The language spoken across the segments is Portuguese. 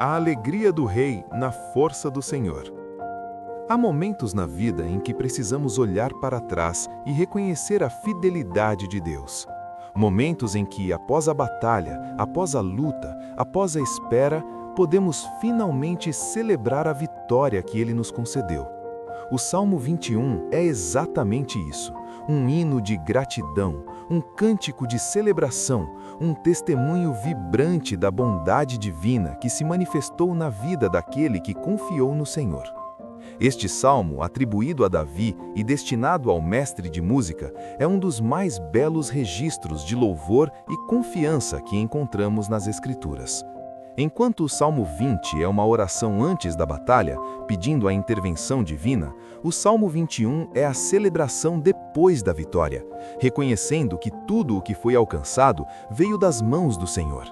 A alegria do rei na força do Senhor. Há momentos na vida em que precisamos olhar para trás e reconhecer a fidelidade de Deus. Momentos em que, após a batalha, após a luta, após a espera, podemos finalmente celebrar a vitória que Ele nos concedeu. O Salmo 21 é exatamente isso, um hino de gratidão, um cântico de celebração, um testemunho vibrante da bondade divina que se manifestou na vida daquele que confiou no Senhor. Este salmo, atribuído a Davi e destinado ao mestre de música, é um dos mais belos registros de louvor e confiança que encontramos nas Escrituras. Enquanto o Salmo 20 é uma oração antes da batalha, pedindo a intervenção divina, o Salmo 21 é a celebração depois da vitória, reconhecendo que tudo o que foi alcançado veio das mãos do Senhor.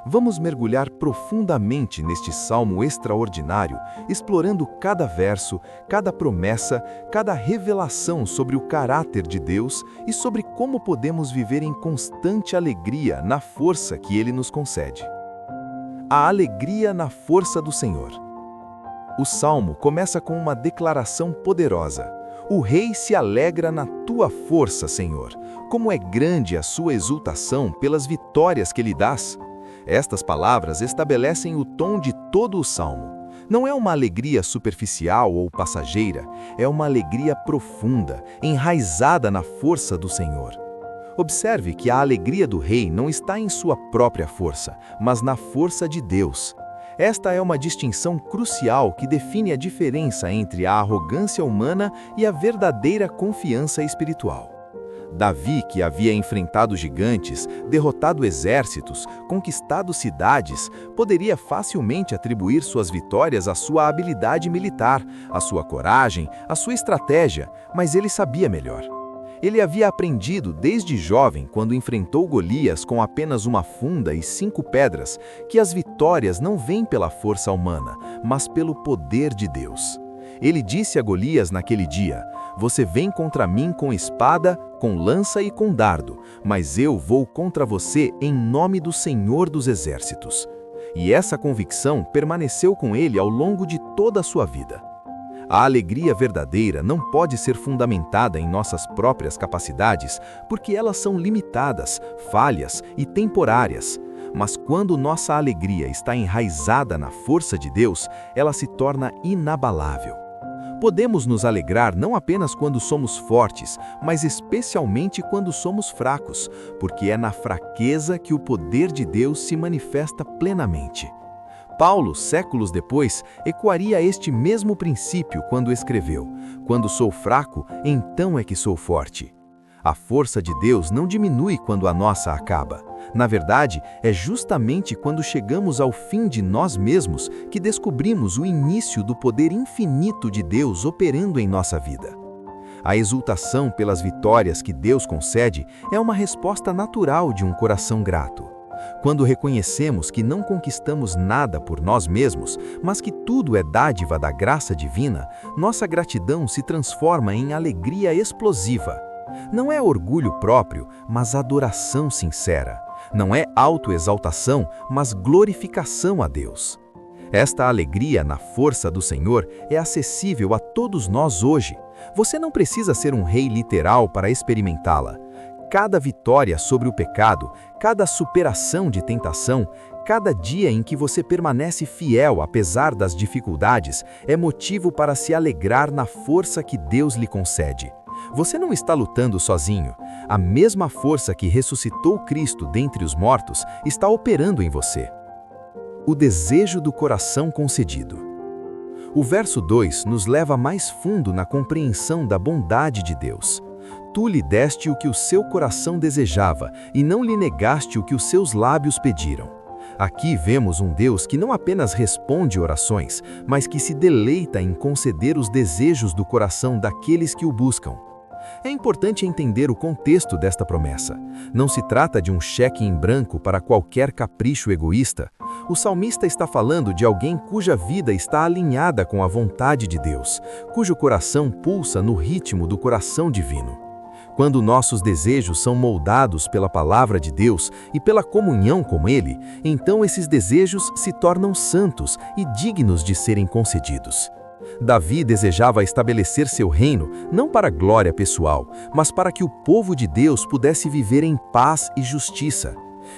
Vamos mergulhar profundamente neste salmo extraordinário, explorando cada verso, cada promessa, cada revelação sobre o caráter de Deus e sobre como podemos viver em constante alegria na força que Ele nos concede. A alegria na força do Senhor. O salmo começa com uma declaração poderosa. O rei se alegra na tua força, Senhor. Como é grande a sua exultação pelas vitórias que lhe dás. Estas palavras estabelecem o tom de todo o salmo. Não é uma alegria superficial ou passageira, é uma alegria profunda, enraizada na força do Senhor. Observe que a alegria do rei não está em sua própria força, mas na força de Deus. Esta é uma distinção crucial que define a diferença entre a arrogância humana e a verdadeira confiança espiritual. Davi, que havia enfrentado gigantes, derrotado exércitos, conquistado cidades, poderia facilmente atribuir suas vitórias à sua habilidade militar, à sua coragem, à sua estratégia, mas ele sabia melhor. Ele havia aprendido desde jovem, quando enfrentou Golias com apenas uma funda e 5 pedras, que as vitórias não vêm pela força humana, mas pelo poder de Deus. Ele disse a Golias naquele dia: "Você vem contra mim com espada, com lança e com dardo, mas eu vou contra você em nome do Senhor dos Exércitos." E essa convicção permaneceu com ele ao longo de toda a sua vida. A alegria verdadeira não pode ser fundamentada em nossas próprias capacidades, porque elas são limitadas, falhas e temporárias. Mas quando nossa alegria está enraizada na força de Deus, ela se torna inabalável. Podemos nos alegrar não apenas quando somos fortes, mas especialmente quando somos fracos, porque é na fraqueza que o poder de Deus se manifesta plenamente. Paulo, séculos depois, ecoaria este mesmo princípio quando escreveu: "Quando sou fraco, então é que sou forte." A força de Deus não diminui quando a nossa acaba. Na verdade, é justamente quando chegamos ao fim de nós mesmos que descobrimos o início do poder infinito de Deus operando em nossa vida. A exultação pelas vitórias que Deus concede é uma resposta natural de um coração grato. Quando reconhecemos que não conquistamos nada por nós mesmos, mas que tudo é dádiva da graça divina, nossa gratidão se transforma em alegria explosiva. Não é orgulho próprio, mas adoração sincera. Não é autoexaltação, mas glorificação a Deus. Esta alegria na força do Senhor é acessível a todos nós hoje. Você não precisa ser um rei literal para experimentá-la. Cada vitória sobre o pecado, cada superação de tentação, cada dia em que você permanece fiel apesar das dificuldades, é motivo para se alegrar na força que Deus lhe concede. Você não está lutando sozinho. A mesma força que ressuscitou Cristo dentre os mortos está operando em você. O desejo do coração concedido. O verso 2 nos leva mais fundo na compreensão da bondade de Deus. Tu lhe deste o que o seu coração desejava, e não lhe negaste o que os seus lábios pediram. Aqui vemos um Deus que não apenas responde orações, mas que se deleita em conceder os desejos do coração daqueles que o buscam. É importante entender o contexto desta promessa. Não se trata de um cheque em branco para qualquer capricho egoísta. O salmista está falando de alguém cuja vida está alinhada com a vontade de Deus, cujo coração pulsa no ritmo do coração divino. Quando nossos desejos são moldados pela palavra de Deus e pela comunhão com Ele, então esses desejos se tornam santos e dignos de serem concedidos. Davi desejava estabelecer seu reino não para glória pessoal, mas para que o povo de Deus pudesse viver em paz e justiça.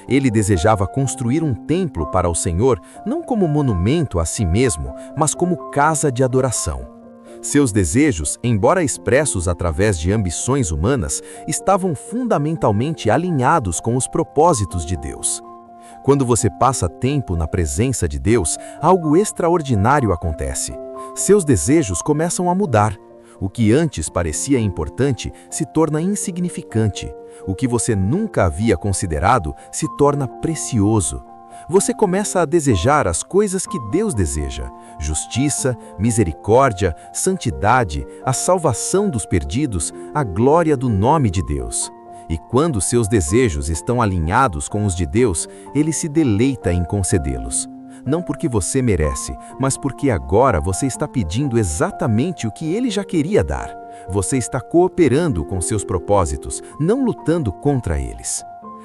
Ele desejava construir um templo para o Senhor, não como monumento a si mesmo, mas como casa de adoração. Seus desejos, embora expressos através de ambições humanas, estavam fundamentalmente alinhados com os propósitos de Deus. Quando você passa tempo na presença de Deus, algo extraordinário acontece. Seus desejos começam a mudar. O que antes parecia importante se torna insignificante. O que você nunca havia considerado se torna precioso. Você começa a desejar as coisas que Deus deseja: justiça, misericórdia, santidade, a salvação dos perdidos, a glória do nome de Deus. E quando seus desejos estão alinhados com os de Deus, Ele se deleita em concedê-los. Não porque você merece, mas porque agora você está pedindo exatamente o que Ele já queria dar. Você está cooperando com seus propósitos, não lutando contra eles.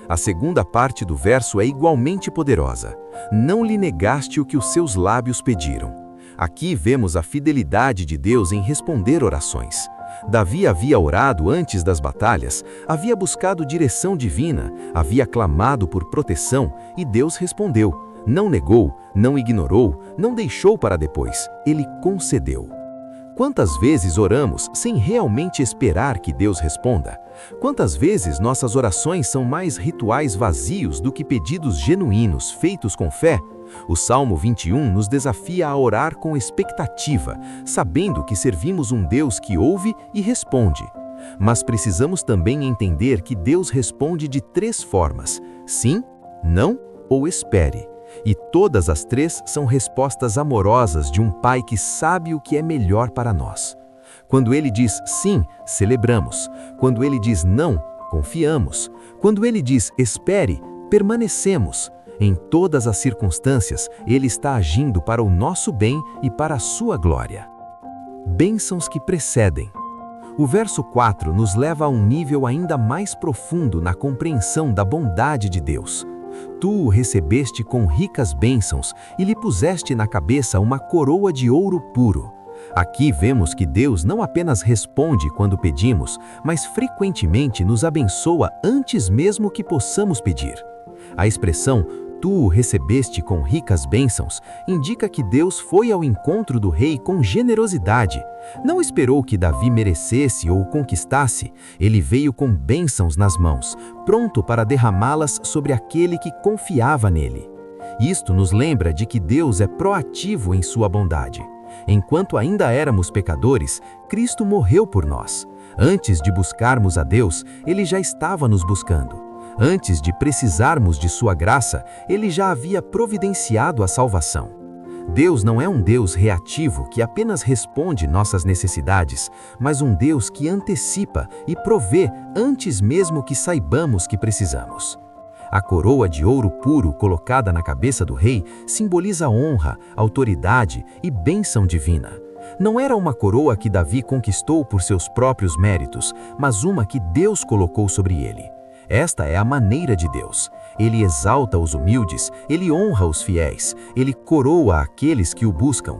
A segunda parte do verso é igualmente poderosa. Não lhe negaste o que os seus lábios pediram. Aqui vemos a fidelidade de Deus em responder orações. Davi havia orado antes das batalhas, havia buscado direção divina, havia clamado por proteção e Deus respondeu. Não negou, não ignorou, não deixou para depois. Ele concedeu. Quantas vezes oramos sem realmente esperar que Deus responda? Quantas vezes nossas orações são mais rituais vazios do que pedidos genuínos, feitos com fé? O Salmo 21 nos desafia a orar com expectativa, sabendo que servimos um Deus que ouve e responde. Mas precisamos também entender que Deus responde de 3 formas: sim, não ou espere. E todas as 3 são respostas amorosas de um Pai que sabe o que é melhor para nós. Quando Ele diz sim, celebramos. Quando Ele diz não, confiamos. Quando Ele diz espere, permanecemos. Em todas as circunstâncias, Ele está agindo para o nosso bem e para a sua glória. Bênçãos que precedem. O verso 4 nos leva a um nível ainda mais profundo na compreensão da bondade de Deus. Tu o recebeste com ricas bênçãos e lhe puseste na cabeça uma coroa de ouro puro. Aqui vemos que Deus não apenas responde quando pedimos, mas frequentemente nos abençoa antes mesmo que possamos pedir. A expressão "tu o recebeste com ricas bênçãos" indica que Deus foi ao encontro do rei com generosidade. Não esperou que Davi merecesse ou conquistasse, ele veio com bênçãos nas mãos, pronto para derramá-las sobre aquele que confiava nele. Isto nos lembra de que Deus é proativo em sua bondade. Enquanto ainda éramos pecadores, Cristo morreu por nós. Antes de buscarmos a Deus, Ele já estava nos buscando. Antes de precisarmos de sua graça, Ele já havia providenciado a salvação. Deus não é um Deus reativo que apenas responde nossas necessidades, mas um Deus que antecipa e provê antes mesmo que saibamos que precisamos. A coroa de ouro puro colocada na cabeça do rei simboliza honra, autoridade e bênção divina. Não era uma coroa que Davi conquistou por seus próprios méritos, mas uma que Deus colocou sobre ele. Esta é a maneira de Deus. Ele exalta os humildes, ele honra os fiéis, ele coroa aqueles que o buscam.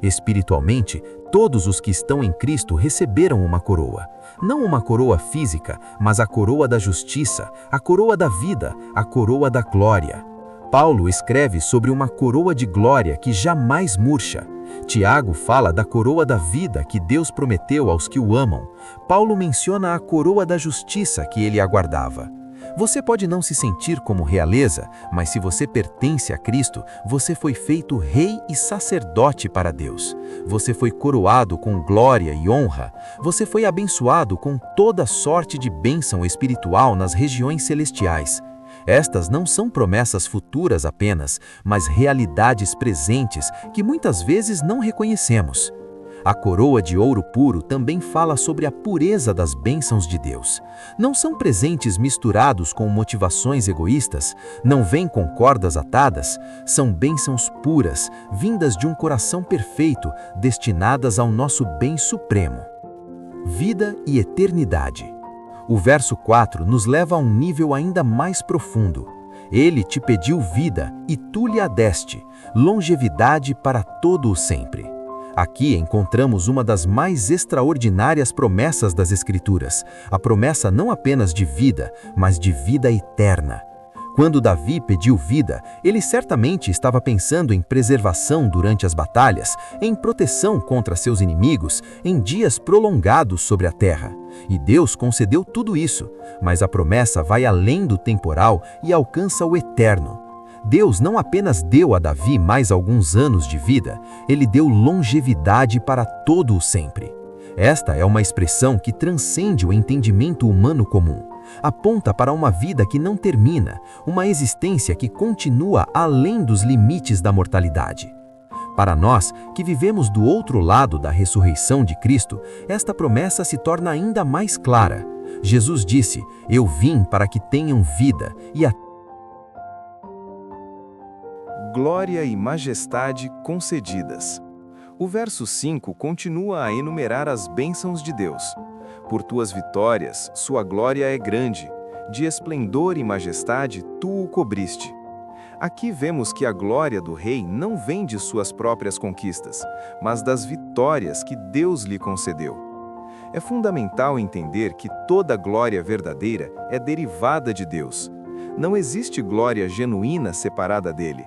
Espiritualmente, todos os que estão em Cristo receberam uma coroa. Não uma coroa física, mas a coroa da justiça, a coroa da vida, a coroa da glória. Paulo escreve sobre uma coroa de glória que jamais murcha. Tiago fala da coroa da vida que Deus prometeu aos que o amam. Paulo menciona a coroa da justiça que ele aguardava. Você pode não se sentir como realeza, mas se você pertence a Cristo, você foi feito rei e sacerdote para Deus. Você foi coroado com glória e honra. Você foi abençoado com toda sorte de bênção espiritual nas regiões celestiais. Estas não são promessas futuras apenas, mas realidades presentes que muitas vezes não reconhecemos. A coroa de ouro puro também fala sobre a pureza das bênçãos de Deus. Não são presentes misturados com motivações egoístas, não vêm com cordas atadas, são bênçãos puras, vindas de um coração perfeito, destinadas ao nosso bem supremo. Vida e eternidade. O verso 4 nos leva a um nível ainda mais profundo. Ele te pediu vida e tu lhe a deste, longevidade para todo o sempre. Aqui encontramos uma das mais extraordinárias promessas das Escrituras, a promessa não apenas de vida, mas de vida eterna. Quando Davi pediu vida, ele certamente estava pensando em preservação durante as batalhas, em proteção contra seus inimigos, em dias prolongados sobre a terra. E Deus concedeu tudo isso, mas a promessa vai além do temporal e alcança o eterno. Deus não apenas deu a Davi mais alguns anos de vida, ele deu longevidade para todo o sempre. Esta é uma expressão que transcende o entendimento humano comum. Aponta para uma vida que não termina, uma existência que continua além dos limites da mortalidade. Para nós, que vivemos do outro lado da ressurreição de Cristo, esta promessa se torna ainda mais clara. Jesus disse: "Eu vim para que tenham vida e a Glória e majestade concedidas." O verso 5 continua a enumerar as bênçãos de Deus. Por tuas vitórias, sua glória é grande, de esplendor e majestade tu o cobriste. Aqui vemos que a glória do rei não vem de suas próprias conquistas, mas das vitórias que Deus lhe concedeu. É fundamental entender que toda glória verdadeira é derivada de Deus. Não existe glória genuína separada dele.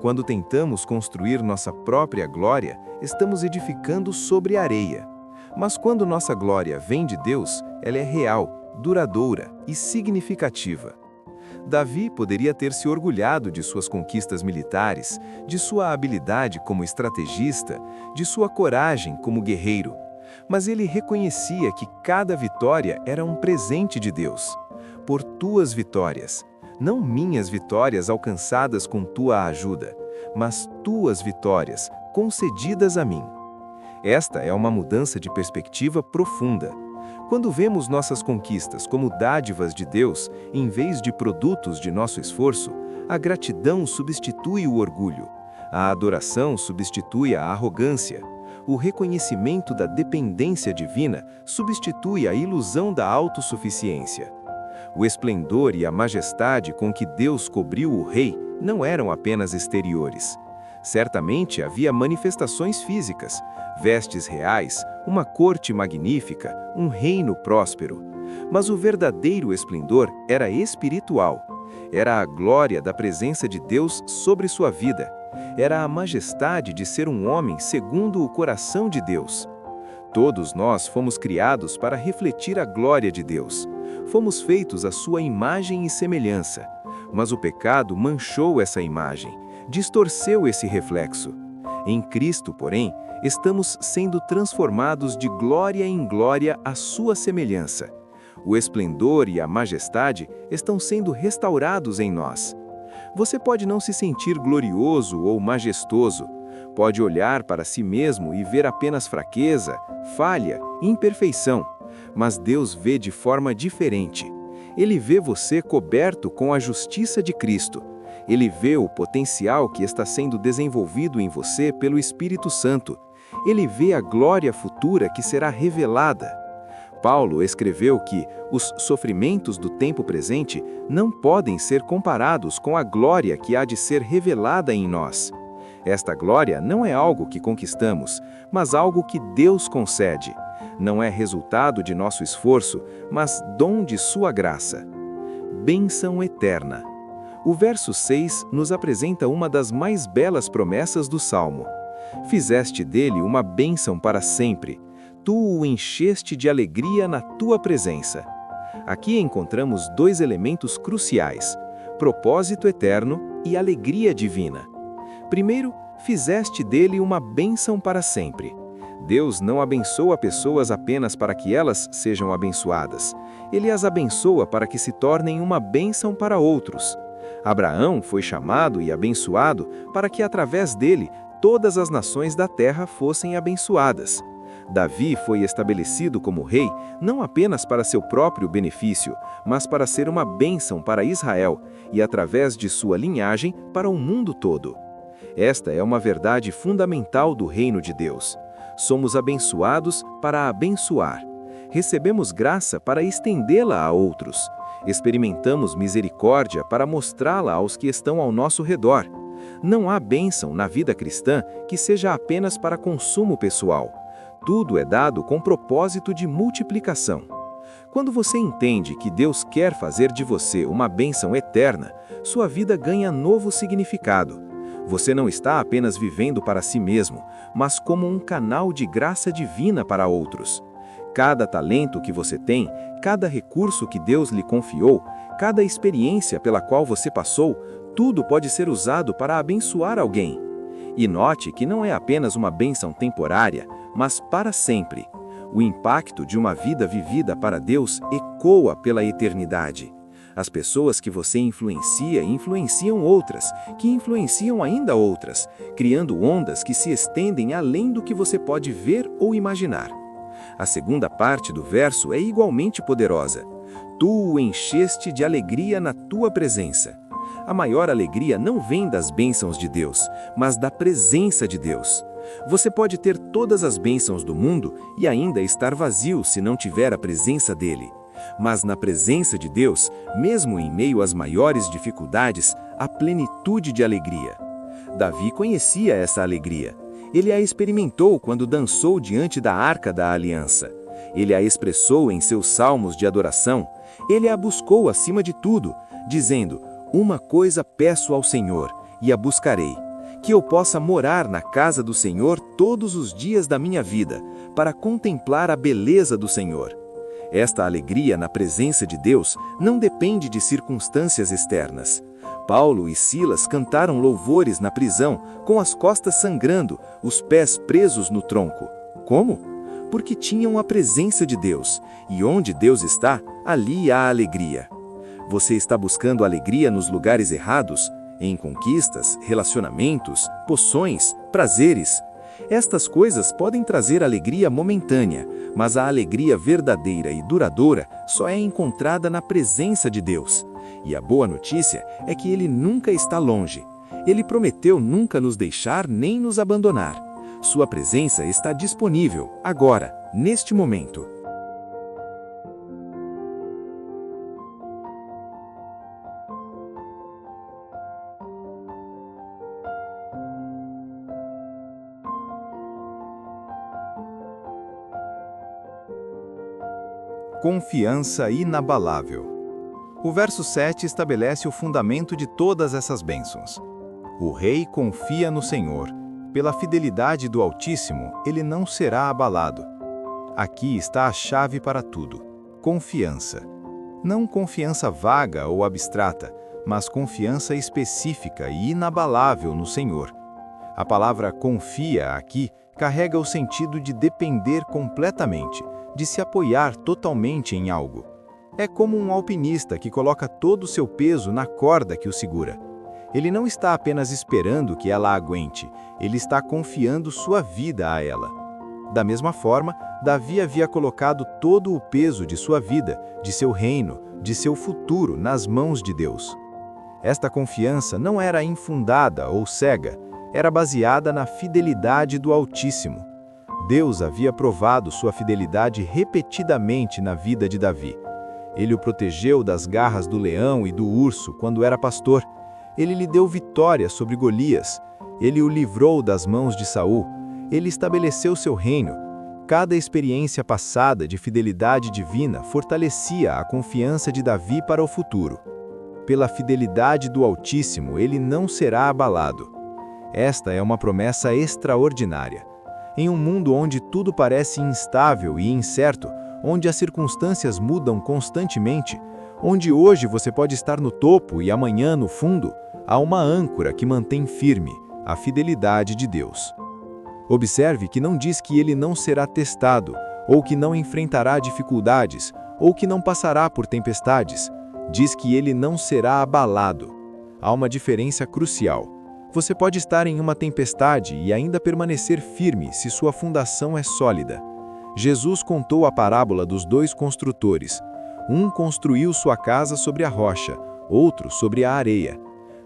Quando tentamos construir nossa própria glória, estamos edificando sobre areia. Mas quando nossa glória vem de Deus, ela é real, duradoura e significativa. Davi poderia ter se orgulhado de suas conquistas militares, de sua habilidade como estrategista, de sua coragem como guerreiro. Mas ele reconhecia que cada vitória era um presente de Deus. Por tuas vitórias, não minhas vitórias alcançadas com tua ajuda, mas tuas vitórias concedidas a mim. Esta é uma mudança de perspectiva profunda. Quando vemos nossas conquistas como dádivas de Deus, em vez de produtos de nosso esforço, a gratidão substitui o orgulho, a adoração substitui a arrogância, o reconhecimento da dependência divina substitui a ilusão da autossuficiência. O esplendor e a majestade com que Deus cobriu o rei não eram apenas exteriores. Certamente havia manifestações físicas, vestes reais, uma corte magnífica, um reino próspero. Mas o verdadeiro esplendor era espiritual. Era a glória da presença de Deus sobre sua vida. Era a majestade de ser um homem segundo o coração de Deus. Todos nós fomos criados para refletir a glória de Deus. Fomos feitos à sua imagem e semelhança. Mas o pecado manchou essa imagem, distorceu esse reflexo. Em Cristo, porém, estamos sendo transformados de glória em glória à sua semelhança. O esplendor e a majestade estão sendo restaurados em nós. Você pode não se sentir glorioso ou majestoso. Pode olhar para si mesmo e ver apenas fraqueza, falha, imperfeição. Mas Deus vê de forma diferente. Ele vê você coberto com a justiça de Cristo. Ele vê o potencial que está sendo desenvolvido em você pelo Espírito Santo. Ele vê a glória futura que será revelada. Paulo escreveu que os sofrimentos do tempo presente não podem ser comparados com a glória que há de ser revelada em nós. Esta glória não é algo que conquistamos, mas algo que Deus concede. Não é resultado de nosso esforço, mas dom de sua graça. Bênção eterna. O verso 6 nos apresenta uma das mais belas promessas do Salmo. Fizeste dele uma bênção para sempre. Tu o encheste de alegria na tua presença. Aqui encontramos dois elementos cruciais: propósito eterno e alegria divina. Primeiro, fizeste dele uma bênção para sempre. Deus não abençoa pessoas apenas para que elas sejam abençoadas. Ele as abençoa para que se tornem uma bênção para outros. Abraão foi chamado e abençoado para que através dele todas as nações da terra fossem abençoadas. Davi foi estabelecido como rei não apenas para seu próprio benefício, mas para ser uma bênção para Israel e através de sua linhagem para o mundo todo. Esta é uma verdade fundamental do reino de Deus. Somos abençoados para abençoar. Recebemos graça para estendê-la a outros. Experimentamos misericórdia para mostrá-la aos que estão ao nosso redor. Não há bênção na vida cristã que seja apenas para consumo pessoal. Tudo é dado com propósito de multiplicação. Quando você entende que Deus quer fazer de você uma bênção eterna, sua vida ganha novo significado. Você não está apenas vivendo para si mesmo, mas como um canal de graça divina para outros. Cada talento que você tem, cada recurso que Deus lhe confiou, cada experiência pela qual você passou, tudo pode ser usado para abençoar alguém. E note que não é apenas uma bênção temporária, mas para sempre. O impacto de uma vida vivida para Deus ecoa pela eternidade. As pessoas que você influencia influenciam outras, que influenciam ainda outras, criando ondas que se estendem além do que você pode ver ou imaginar. A segunda parte do verso é igualmente poderosa. Tu o encheste de alegria na tua presença. A maior alegria não vem das bênçãos de Deus, mas da presença de Deus. Você pode ter todas as bênçãos do mundo e ainda estar vazio se não tiver a presença dele. Mas na presença de Deus, mesmo em meio às maiores dificuldades, há plenitude de alegria. Davi conhecia essa alegria. Ele a experimentou quando dançou diante da Arca da Aliança. Ele a expressou em seus salmos de adoração. Ele a buscou acima de tudo, dizendo: uma coisa peço ao Senhor, e a buscarei, que eu possa morar na casa do Senhor todos os dias da minha vida, para contemplar a beleza do Senhor. Esta alegria na presença de Deus não depende de circunstâncias externas. Paulo e Silas cantaram louvores na prisão, com as costas sangrando, os pés presos no tronco. Como? Porque tinham a presença de Deus, e onde Deus está, ali há alegria. Você está buscando alegria nos lugares errados? Em conquistas, relacionamentos, poções, prazeres? Estas coisas podem trazer alegria momentânea, mas a alegria verdadeira e duradoura só é encontrada na presença de Deus. E a boa notícia é que Ele nunca está longe. Ele prometeu nunca nos deixar nem nos abandonar. Sua presença está disponível, agora, neste momento. Confiança inabalável. O verso 7 estabelece o fundamento de todas essas bênçãos. O rei confia no Senhor. Pela fidelidade do Altíssimo, ele não será abalado. Aqui está a chave para tudo: confiança. Não confiança vaga ou abstrata, mas confiança específica e inabalável no Senhor. A palavra confia aqui carrega o sentido de depender completamente, de se apoiar totalmente em algo. É como um alpinista que coloca todo o seu peso na corda que o segura. Ele não está apenas esperando que ela aguente, ele está confiando sua vida a ela. Da mesma forma, Davi havia colocado todo o peso de sua vida, de seu reino, de seu futuro nas mãos de Deus. Esta confiança não era infundada ou cega, era baseada na fidelidade do Altíssimo. Deus havia provado sua fidelidade repetidamente na vida de Davi. Ele o protegeu das garras do leão e do urso quando era pastor. Ele lhe deu vitória sobre Golias. Ele o livrou das mãos de Saul. Ele estabeleceu seu reino. Cada experiência passada de fidelidade divina fortalecia a confiança de Davi para o futuro. Pela fidelidade do Altíssimo, ele não será abalado. Esta é uma promessa extraordinária. Em um mundo onde tudo parece instável e incerto, onde as circunstâncias mudam constantemente, onde hoje você pode estar no topo e amanhã no fundo, há uma âncora que mantém firme a fidelidade de Deus. Observe que não diz que ele não será testado, ou que não enfrentará dificuldades, ou que não passará por tempestades. Diz que ele não será abalado. Há uma diferença crucial. Você pode estar em uma tempestade e ainda permanecer firme se sua fundação é sólida. Jesus contou a parábola dos dois construtores. Um construiu sua casa sobre a rocha, outro sobre a areia.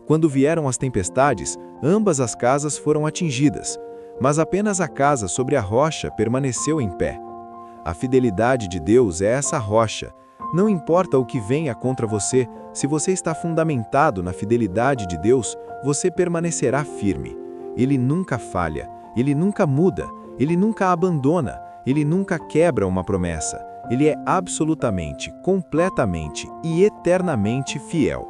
Quando vieram as tempestades, ambas as casas foram atingidas, mas apenas a casa sobre a rocha permaneceu em pé. A fidelidade de Deus é essa rocha. Não importa o que venha contra você, se você está fundamentado na fidelidade de Deus, você permanecerá firme. Ele nunca falha, ele nunca muda, ele nunca abandona, ele nunca quebra uma promessa. Ele é absolutamente, completamente e eternamente fiel.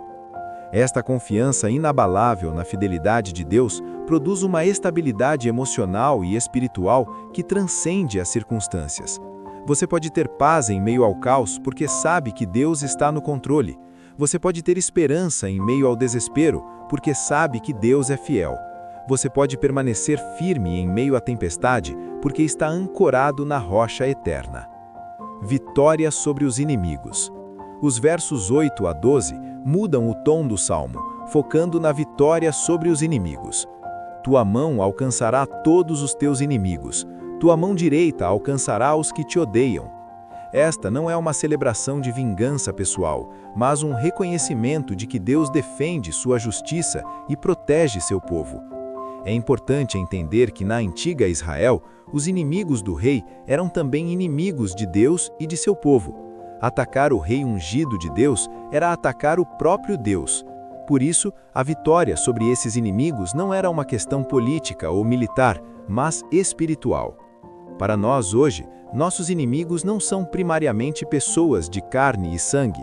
Esta confiança inabalável na fidelidade de Deus produz uma estabilidade emocional e espiritual que transcende as circunstâncias. Você pode ter paz em meio ao caos porque sabe que Deus está no controle. Você pode ter esperança em meio ao desespero porque sabe que Deus é fiel. Você pode permanecer firme em meio à tempestade porque está ancorado na rocha eterna. Vitória sobre os inimigos. Os versos 8 a 12 mudam o tom do salmo, focando na vitória sobre os inimigos. Tua mão alcançará todos os teus inimigos, tua mão direita alcançará os que te odeiam. Esta não é uma celebração de vingança pessoal, mas um reconhecimento de que Deus defende sua justiça e protege seu povo. É importante entender que na antiga Israel, os inimigos do rei eram também inimigos de Deus e de seu povo. Atacar o rei ungido de Deus era atacar o próprio Deus. Por isso, a vitória sobre esses inimigos não era uma questão política ou militar, mas espiritual. Para nós hoje, nossos inimigos não são primariamente pessoas de carne e sangue.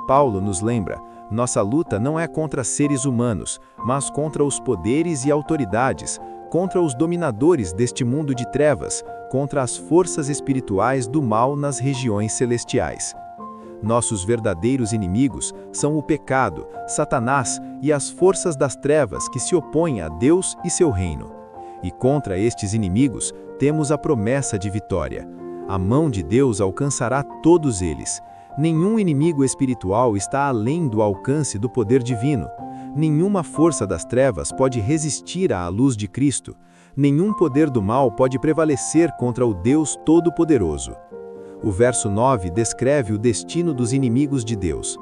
Paulo nos lembra: nossa luta não é contra seres humanos, mas contra os poderes e autoridades, contra os dominadores deste mundo de trevas, contra as forças espirituais do mal nas regiões celestiais. Nossos verdadeiros inimigos são o pecado, Satanás e as forças das trevas que se opõem a Deus e seu reino. E contra estes inimigos temos a promessa de vitória. A mão de Deus alcançará todos eles. Nenhum inimigo espiritual está além do alcance do poder divino. Nenhuma força das trevas pode resistir à luz de Cristo. Nenhum poder do mal pode prevalecer contra o Deus Todo-Poderoso. O verso 9 descreve o destino dos inimigos de Deus.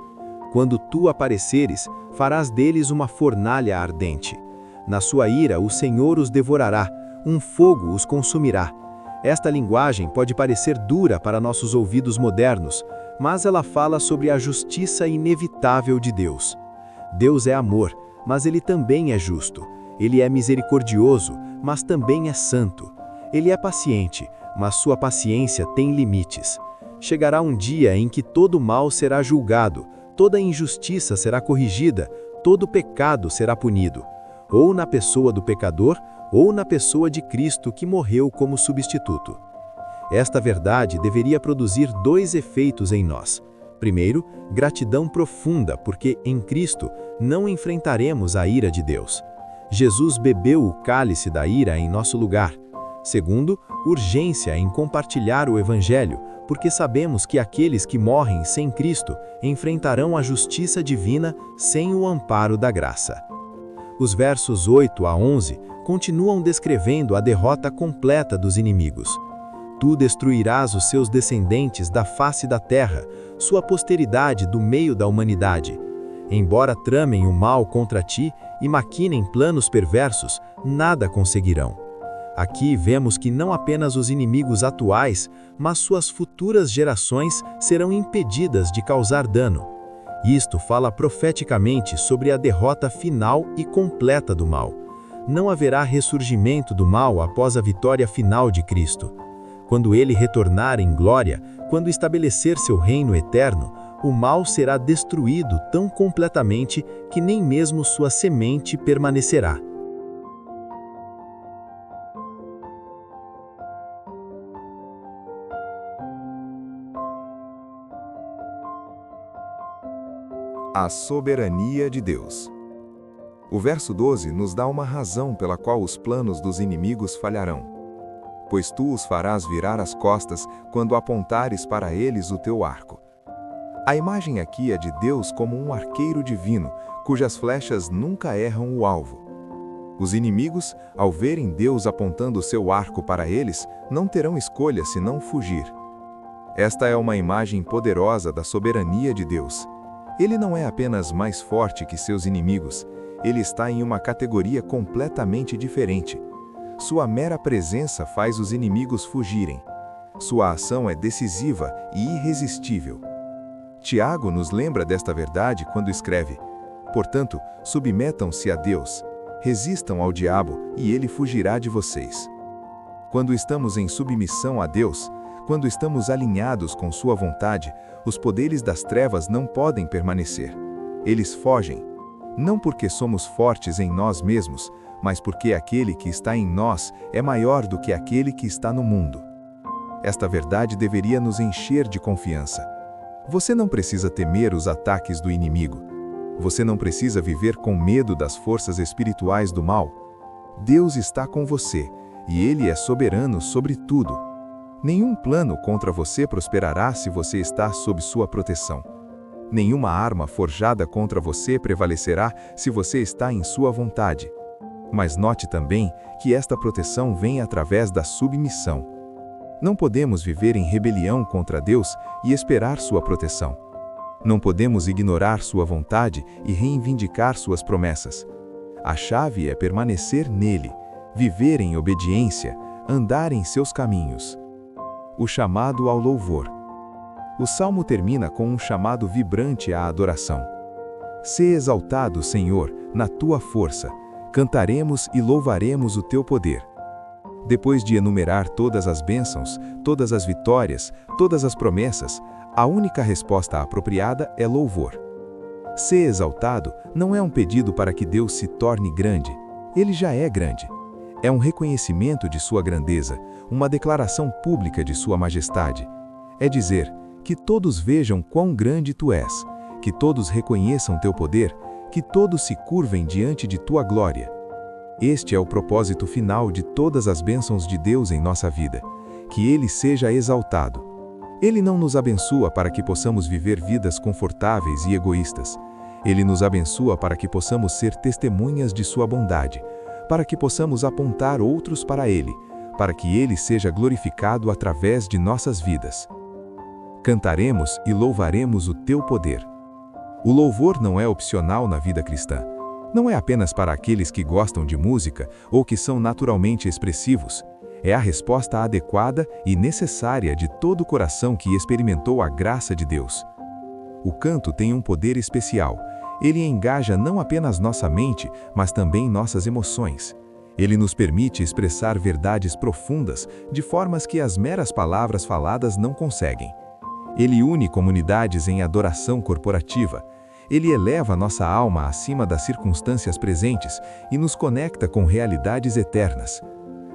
Quando tu apareceres, farás deles uma fornalha ardente. Na sua ira o Senhor os devorará, um fogo os consumirá. Esta linguagem pode parecer dura para nossos ouvidos modernos, mas ela fala sobre a justiça inevitável de Deus. Deus é amor, mas Ele também é justo. Ele é misericordioso, mas também é santo. Ele é paciente, mas sua paciência tem limites. Chegará um dia em que todo mal será julgado, toda injustiça será corrigida, todo pecado será punido, ou na pessoa do pecador, ou na pessoa de Cristo que morreu como substituto. Esta verdade deveria produzir dois efeitos em nós. Primeiro, gratidão profunda, porque em Cristo não enfrentaremos a ira de Deus. Jesus bebeu o cálice da ira em nosso lugar. Segundo, urgência em compartilhar o Evangelho, porque sabemos que aqueles que morrem sem Cristo enfrentarão a justiça divina sem o amparo da graça. Os versos 8 a 11 continuam descrevendo a derrota completa dos inimigos. Tu destruirás os seus descendentes da face da terra, sua posteridade do meio da humanidade. Embora tramem o mal contra ti e maquinem planos perversos, nada conseguirão. Aqui vemos que não apenas os inimigos atuais, mas suas futuras gerações serão impedidas de causar dano. Isto fala profeticamente sobre a derrota final e completa do mal. Não haverá ressurgimento do mal após a vitória final de Cristo. Quando ele retornar em glória, quando estabelecer seu reino eterno, o mal será destruído tão completamente que nem mesmo sua semente permanecerá. A soberania de Deus. O verso 12 nos dá uma razão pela qual os planos dos inimigos falharão. Pois tu os farás virar as costas quando apontares para eles o teu arco. A imagem aqui é de Deus como um arqueiro divino, cujas flechas nunca erram o alvo. Os inimigos, ao verem Deus apontando seu arco para eles, não terão escolha senão fugir. Esta é uma imagem poderosa da soberania de Deus. Ele não é apenas mais forte que seus inimigos, ele está em uma categoria completamente diferente. Sua mera presença faz os inimigos fugirem. Sua ação é decisiva e irresistível. Tiago nos lembra desta verdade quando escreve: portanto, submetam-se a Deus, resistam ao diabo e ele fugirá de vocês. Quando estamos em submissão a Deus, quando estamos alinhados com sua vontade, os poderes das trevas não podem permanecer. Eles fogem, não porque somos fortes em nós mesmos, mas porque aquele que está em nós é maior do que aquele que está no mundo. Esta verdade deveria nos encher de confiança. Você não precisa temer os ataques do inimigo. Você não precisa viver com medo das forças espirituais do mal. Deus está com você, e Ele é soberano sobre tudo. Nenhum plano contra você prosperará se você está sob sua proteção. Nenhuma arma forjada contra você prevalecerá se você está em sua vontade. Mas note também que esta proteção vem através da submissão. Não podemos viver em rebelião contra Deus e esperar sua proteção. Não podemos ignorar sua vontade e reivindicar suas promessas. A chave é permanecer nele, viver em obediência, andar em seus caminhos. O chamado ao louvor. O salmo termina com um chamado vibrante à adoração. Sê exaltado, Senhor, na tua força. Cantaremos e louvaremos o teu poder. Depois de enumerar todas as bênçãos, todas as vitórias, todas as promessas, a única resposta apropriada é louvor. Ser exaltado não é um pedido para que Deus se torne grande. Ele já é grande. É um reconhecimento de sua grandeza, uma declaração pública de sua majestade. É dizer, que todos vejam quão grande tu és, que todos reconheçam teu poder, que todos se curvem diante de tua glória. Este é o propósito final de todas as bênçãos de Deus em nossa vida, que Ele seja exaltado. Ele não nos abençoa para que possamos viver vidas confortáveis e egoístas. Ele nos abençoa para que possamos ser testemunhas de sua bondade, para que possamos apontar outros para Ele, para que Ele seja glorificado através de nossas vidas. Cantaremos e louvaremos o teu poder. O louvor não é opcional na vida cristã. Não é apenas para aqueles que gostam de música ou que são naturalmente expressivos. É a resposta adequada e necessária de todo o coração que experimentou a graça de Deus. O canto tem um poder especial. Ele engaja não apenas nossa mente, mas também nossas emoções. Ele nos permite expressar verdades profundas de formas que as meras palavras faladas não conseguem. Ele une comunidades em adoração corporativa. Ele eleva nossa alma acima das circunstâncias presentes e nos conecta com realidades eternas.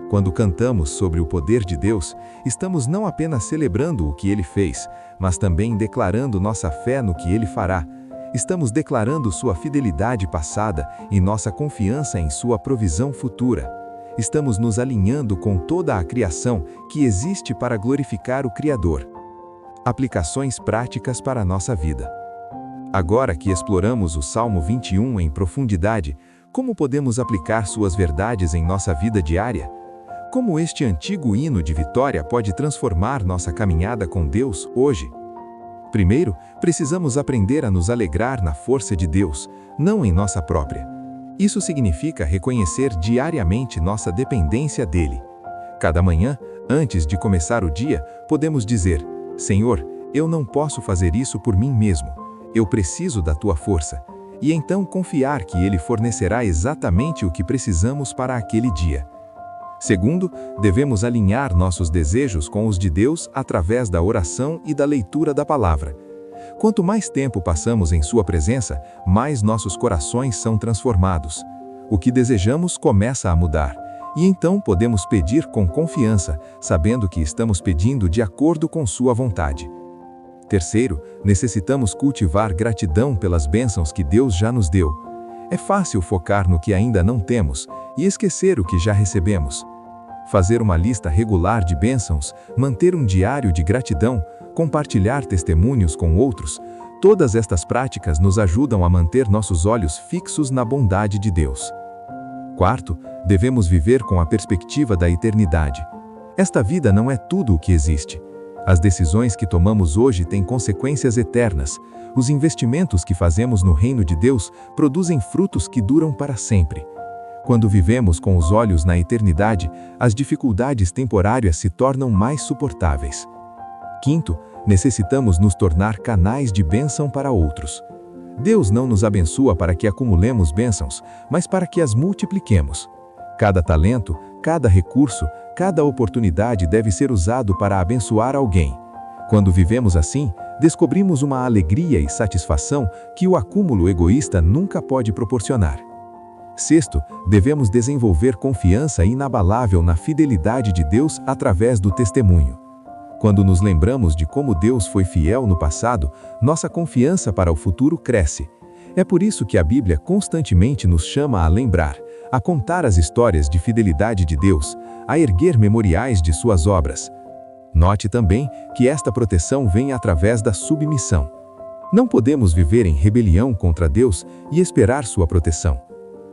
Quando cantamos sobre o poder de Deus, estamos não apenas celebrando o que Ele fez, mas também declarando nossa fé no que Ele fará. Estamos declarando sua fidelidade passada e nossa confiança em sua provisão futura. Estamos nos alinhando com toda a criação que existe para glorificar o Criador. Aplicações práticas para a nossa vida. Agora que exploramos o Salmo 21 em profundidade, como podemos aplicar suas verdades em nossa vida diária? Como este antigo hino de vitória pode transformar nossa caminhada com Deus hoje? Primeiro, precisamos aprender a nos alegrar na força de Deus, não em nossa própria. Isso significa reconhecer diariamente nossa dependência dele. Cada manhã, antes de começar o dia, podemos dizer: Senhor, eu não posso fazer isso por mim mesmo. Eu preciso da tua força. E então confiar que Ele fornecerá exatamente o que precisamos para aquele dia. Segundo, devemos alinhar nossos desejos com os de Deus através da oração e da leitura da palavra. Quanto mais tempo passamos em sua presença, mais nossos corações são transformados. O que desejamos começa a mudar. E então podemos pedir com confiança, sabendo que estamos pedindo de acordo com sua vontade. Terceiro, necessitamos cultivar gratidão pelas bênçãos que Deus já nos deu. É fácil focar no que ainda não temos e esquecer o que já recebemos. Fazer uma lista regular de bênçãos, manter um diário de gratidão, compartilhar testemunhos com outros, todas estas práticas nos ajudam a manter nossos olhos fixos na bondade de Deus. Quarto, devemos viver com a perspectiva da eternidade. Esta vida não é tudo o que existe. As decisões que tomamos hoje têm consequências eternas. Os investimentos que fazemos no reino de Deus produzem frutos que duram para sempre. Quando vivemos com os olhos na eternidade, as dificuldades temporárias se tornam mais suportáveis. Quinto, necessitamos nos tornar canais de bênção para outros. Deus não nos abençoa para que acumulemos bênçãos, mas para que as multipliquemos. Cada talento, cada recurso, cada oportunidade deve ser usado para abençoar alguém. Quando vivemos assim, descobrimos uma alegria e satisfação que o acúmulo egoísta nunca pode proporcionar. Sexto, devemos desenvolver confiança inabalável na fidelidade de Deus através do testemunho. Quando nos lembramos de como Deus foi fiel no passado, nossa confiança para o futuro cresce. É por isso que a Bíblia constantemente nos chama a lembrar, a contar as histórias de fidelidade de Deus, a erguer memoriais de suas obras. Note também que esta proteção vem através da submissão. Não podemos viver em rebelião contra Deus e esperar sua proteção.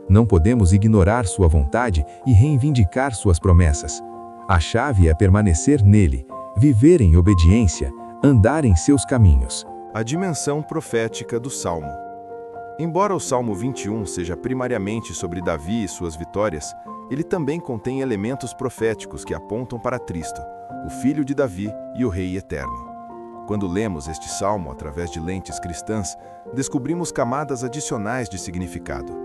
Não podemos ignorar sua vontade e reivindicar suas promessas. A chave é permanecer nele, viver em obediência, andar em seus caminhos. A dimensão profética do Salmo. Embora o Salmo 21 seja primariamente sobre Davi e suas vitórias, ele também contém elementos proféticos que apontam para Cristo, o Filho de Davi e o Rei Eterno. Quando lemos este salmo através de lentes cristãs, descobrimos camadas adicionais de significado.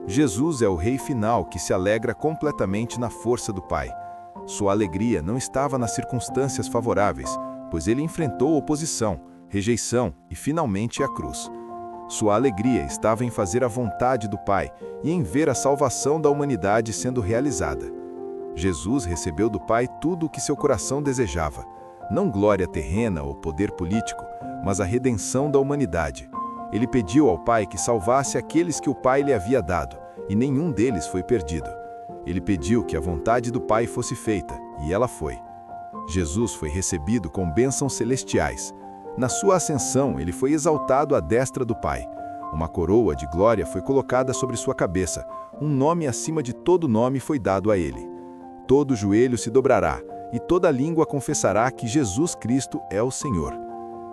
Jesus é o Rei final que se alegra completamente na força do Pai. Sua alegria não estava nas circunstâncias favoráveis, pois ele enfrentou oposição, rejeição e finalmente a cruz. Sua alegria estava em fazer a vontade do Pai e em ver a salvação da humanidade sendo realizada. Jesus recebeu do Pai tudo o que seu coração desejava, não glória terrena ou poder político, mas a redenção da humanidade. Ele pediu ao Pai que salvasse aqueles que o Pai lhe havia dado, e nenhum deles foi perdido. Ele pediu que a vontade do Pai fosse feita, e ela foi. Jesus foi recebido com bênçãos celestiais. Na sua ascensão, ele foi exaltado à destra do Pai. Uma coroa de glória foi colocada sobre sua cabeça. Um nome acima de todo nome foi dado a ele. Todo joelho se dobrará, e toda língua confessará que Jesus Cristo é o Senhor.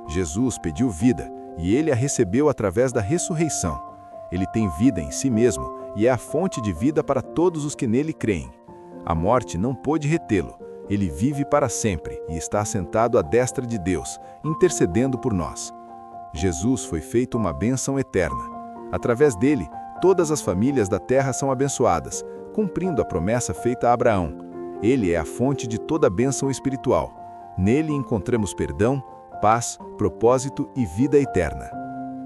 Jesus pediu vida, e ele a recebeu através da ressurreição. Ele tem vida em si mesmo, e é a fonte de vida para todos os que nele creem. A morte não pôde retê-lo. Ele vive para sempre e está assentado à destra de Deus, intercedendo por nós. Jesus foi feito uma bênção eterna. Através dele, todas as famílias da terra são abençoadas, cumprindo a promessa feita a Abraão. Ele é a fonte de toda bênção espiritual. Nele encontramos perdão, paz, propósito e vida eterna.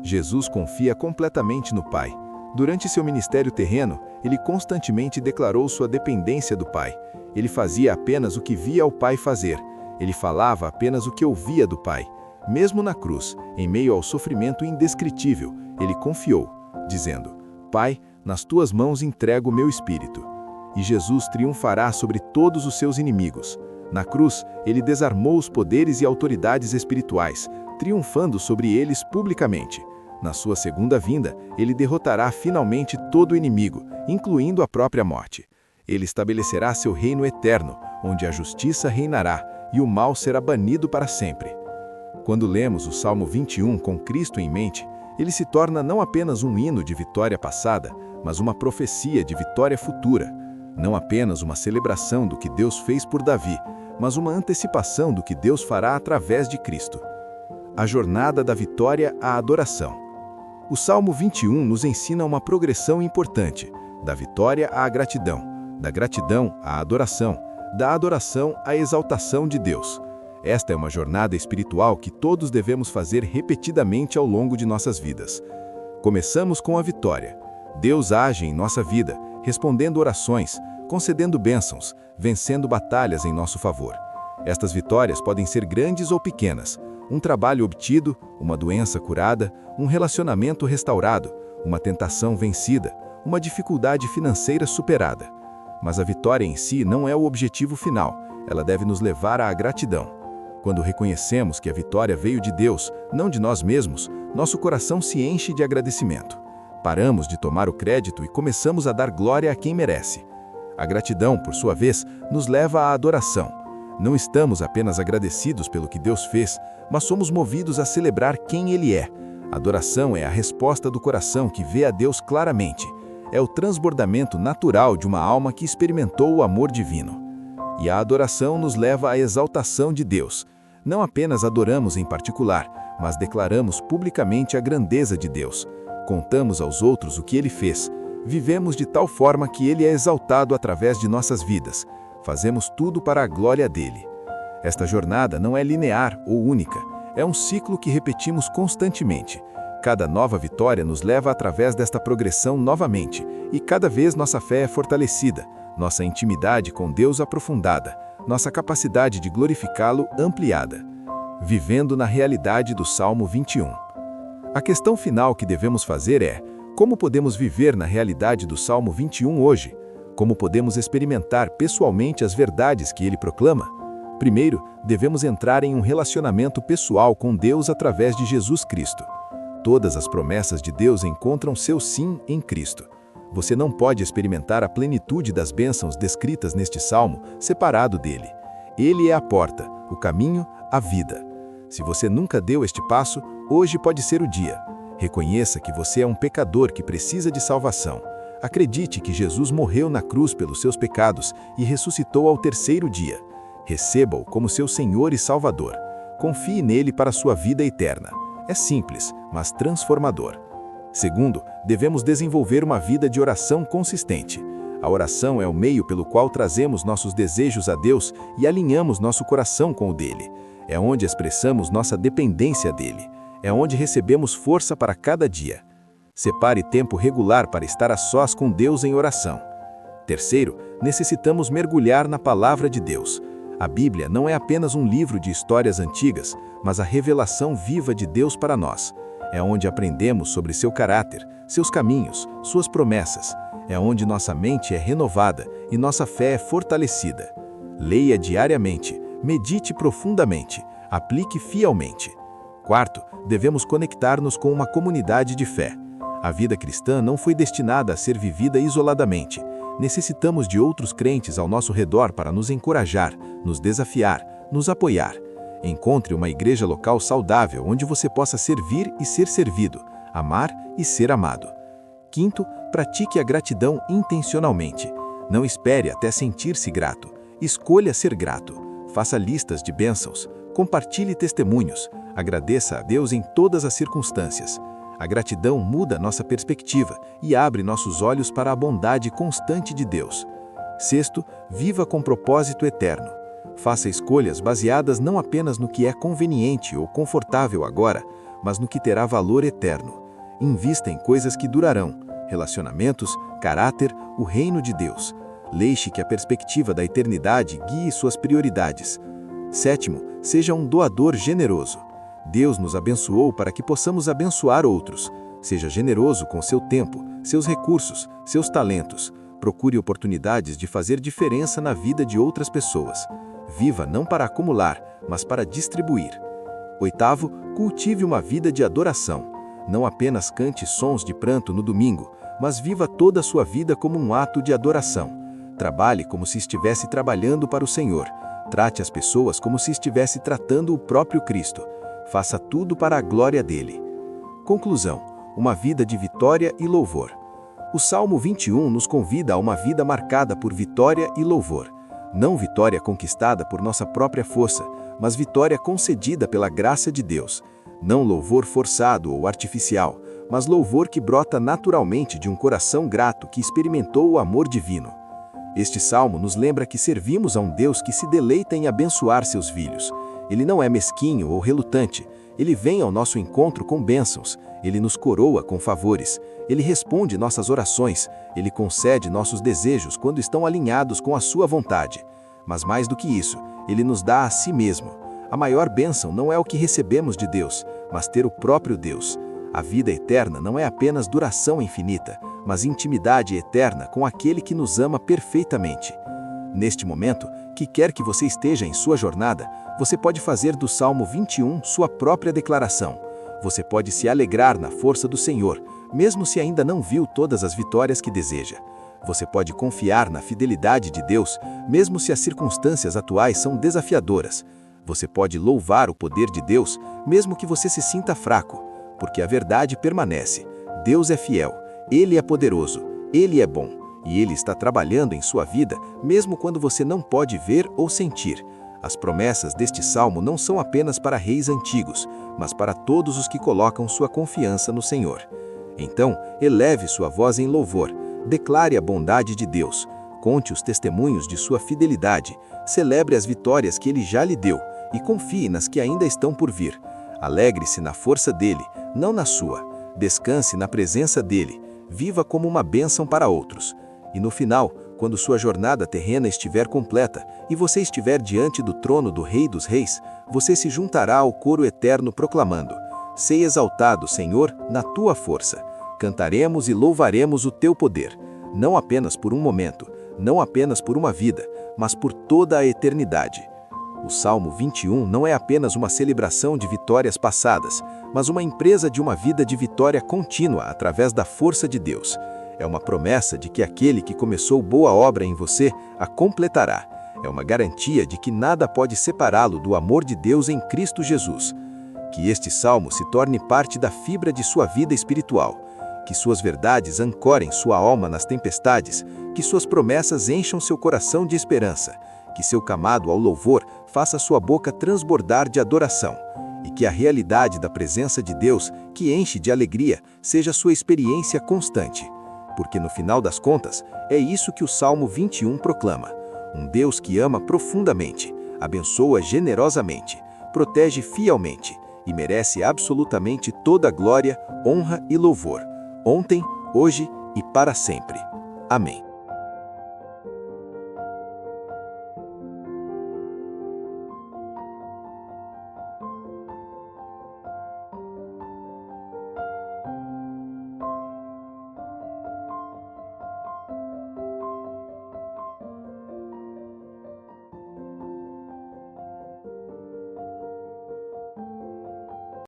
Jesus confia completamente no Pai. Durante seu ministério terreno, ele constantemente declarou sua dependência do Pai. Ele fazia apenas o que via o Pai fazer. Ele falava apenas o que ouvia do Pai. Mesmo na cruz, em meio ao sofrimento indescritível, ele confiou, dizendo: Pai, nas tuas mãos entrego o meu espírito. E Jesus triunfará sobre todos os seus inimigos. Na cruz, ele desarmou os poderes e autoridades espirituais, triunfando sobre eles publicamente. Na sua segunda vinda, ele derrotará finalmente todo o inimigo, incluindo a própria morte. Ele estabelecerá seu reino eterno, onde a justiça reinará e o mal será banido para sempre. Quando lemos o Salmo 21 com Cristo em mente, ele se torna não apenas um hino de vitória passada, mas uma profecia de vitória futura. Não apenas uma celebração do que Deus fez por Davi, mas uma antecipação do que Deus fará através de Cristo. A jornada da vitória à adoração. O Salmo 21 nos ensina uma progressão importante, da vitória à gratidão, da gratidão à adoração, da adoração à exaltação de Deus. Esta é uma jornada espiritual que todos devemos fazer repetidamente ao longo de nossas vidas. Começamos com a vitória. Deus age em nossa vida, respondendo orações, concedendo bênçãos, vencendo batalhas em nosso favor. Estas vitórias podem ser grandes ou pequenas. Um trabalho obtido, uma doença curada, um relacionamento restaurado, uma tentação vencida, uma dificuldade financeira superada. Mas a vitória em si não é o objetivo final, ela deve nos levar à gratidão. Quando reconhecemos que a vitória veio de Deus, não de nós mesmos, nosso coração se enche de agradecimento. Paramos de tomar o crédito e começamos a dar glória a quem merece. A gratidão, por sua vez, nos leva à adoração. Não estamos apenas agradecidos pelo que Deus fez, mas somos movidos a celebrar quem Ele é. A adoração é a resposta do coração que vê a Deus claramente. é o transbordamento natural de uma alma que experimentou o amor divino. E a adoração nos leva à exaltação de Deus. Não apenas adoramos em particular, mas declaramos publicamente a grandeza de Deus. Contamos aos outros o que Ele fez. Vivemos de tal forma que Ele é exaltado através de nossas vidas. Fazemos tudo para a glória dele. Esta jornada não é linear ou única. É um ciclo que repetimos constantemente. Cada nova vitória nos leva através desta progressão novamente, e cada vez nossa fé é fortalecida, nossa intimidade com Deus aprofundada, nossa capacidade de glorificá-lo ampliada. Vivendo na realidade do Salmo 21. A questão final que devemos fazer é: como podemos viver na realidade do Salmo 21 hoje? Como podemos experimentar pessoalmente as verdades que ele proclama? Primeiro, devemos entrar em um relacionamento pessoal com Deus através de Jesus Cristo. Todas as promessas de Deus encontram seu sim em Cristo. Você não pode experimentar a plenitude das bênçãos descritas neste salmo separado dele. Ele é a porta, o caminho, a vida. Se você nunca deu este passo, hoje pode ser o dia. Reconheça que você é um pecador que precisa de salvação. Acredite que Jesus morreu na cruz pelos seus pecados e ressuscitou ao terceiro dia. Receba-o como seu Senhor e Salvador. Confie nele para sua vida eterna. É simples, mas transformador. Segundo, devemos desenvolver uma vida de oração consistente. A oração é o meio pelo qual trazemos nossos desejos a Deus e alinhamos nosso coração com o dele. É onde expressamos nossa dependência dele. É onde recebemos força para cada dia. Separe tempo regular para estar a sós com Deus em oração. Terceiro, necessitamos mergulhar na palavra de Deus. A Bíblia não é apenas um livro de histórias antigas, mas a revelação viva de Deus para nós. É onde aprendemos sobre seu caráter, seus caminhos, suas promessas. É onde nossa mente é renovada e nossa fé é fortalecida. Leia diariamente, medite profundamente, aplique fielmente. Quarto, devemos conectar-nos com uma comunidade de fé. A vida cristã não foi destinada a ser vivida isoladamente. Necessitamos de outros crentes ao nosso redor para nos encorajar, nos desafiar, nos apoiar. Encontre uma igreja local saudável onde você possa servir e ser servido, amar e ser amado. Quinto, pratique a gratidão intencionalmente. Não espere até sentir-se grato. Escolha ser grato. Faça listas de bênçãos. Compartilhe testemunhos. Agradeça a Deus em todas as circunstâncias. A gratidão muda nossa perspectiva e abre nossos olhos para a bondade constante de Deus. Sexto, viva com propósito eterno. Faça escolhas baseadas não apenas no que é conveniente ou confortável agora, mas no que terá valor eterno. Invista em coisas que durarão: relacionamentos, caráter, o reino de Deus. Deixe que a perspectiva da eternidade guie suas prioridades. Sétimo, seja um doador generoso. Deus nos abençoou para que possamos abençoar outros. Seja generoso com seu tempo, seus recursos, seus talentos. Procure oportunidades de fazer diferença na vida de outras pessoas. Viva não para acumular, mas para distribuir. Oitavo, cultive uma vida de adoração. Não apenas cante sons de pranto no domingo, mas viva toda a sua vida como um ato de adoração. Trabalhe como se estivesse trabalhando para o Senhor. Trate as pessoas como se estivesse tratando o próprio Cristo. Faça tudo para a glória dele. Conclusão: uma vida de vitória e louvor. O Salmo 21 nos convida a uma vida marcada por vitória e louvor. Não vitória conquistada por nossa própria força, mas vitória concedida pela graça de Deus. Não louvor forçado ou artificial, mas louvor que brota naturalmente de um coração grato que experimentou o amor divino. Este salmo nos lembra que servimos a um Deus que se deleita em abençoar seus filhos. Ele não é mesquinho ou relutante. Ele vem ao nosso encontro com bênçãos. Ele nos coroa com favores. Ele responde nossas orações. Ele concede nossos desejos quando estão alinhados com a sua vontade. Mas mais do que isso, ele nos dá a si mesmo. A maior bênção não é o que recebemos de Deus, mas ter o próprio Deus. A vida eterna não é apenas duração infinita, mas intimidade eterna com aquele que nos ama perfeitamente. Neste momento, que quer que você esteja em sua jornada, você pode fazer do Salmo 21 sua própria declaração. Você pode se alegrar na força do Senhor, mesmo se ainda não viu todas as vitórias que deseja. Você pode confiar na fidelidade de Deus, mesmo se as circunstâncias atuais são desafiadoras. Você pode louvar o poder de Deus, mesmo que você se sinta fraco, porque a verdade permanece. Deus é fiel, Ele é poderoso, Ele é bom, e Ele está trabalhando em sua vida, mesmo quando você não pode ver ou sentir. As promessas deste salmo não são apenas para reis antigos, mas para todos os que colocam sua confiança no Senhor. Então, eleve sua voz em louvor, declare a bondade de Deus, conte os testemunhos de sua fidelidade, celebre as vitórias que Ele já lhe deu e confie nas que ainda estão por vir. Alegre-se na força dele, não na sua. Descanse na presença dele, viva como uma bênção para outros. E no final, quando sua jornada terrena estiver completa e você estiver diante do trono do Rei dos Reis, você se juntará ao coro eterno proclamando: Sei exaltado, Senhor, na tua força. Cantaremos e louvaremos o teu poder, não apenas por um momento, não apenas por uma vida, mas por toda a eternidade. O Salmo 21 não é apenas uma celebração de vitórias passadas, mas uma empresa de uma vida de vitória contínua através da força de Deus. É uma promessa de que aquele que começou boa obra em você a completará. É uma garantia de que nada pode separá-lo do amor de Deus em Cristo Jesus. Que este salmo se torne parte da fibra de sua vida espiritual. Que suas verdades ancorem sua alma nas tempestades. Que suas promessas encham seu coração de esperança. Que seu camado ao louvor faça sua boca transbordar de adoração. E que a realidade da presença de Deus, que enche de alegria, seja sua experiência constante. Porque no final das contas, é isso que o Salmo 21 proclama. Um Deus que ama profundamente, abençoa generosamente, protege fielmente e merece absolutamente toda a glória, honra e louvor, ontem, hoje e para sempre. Amém.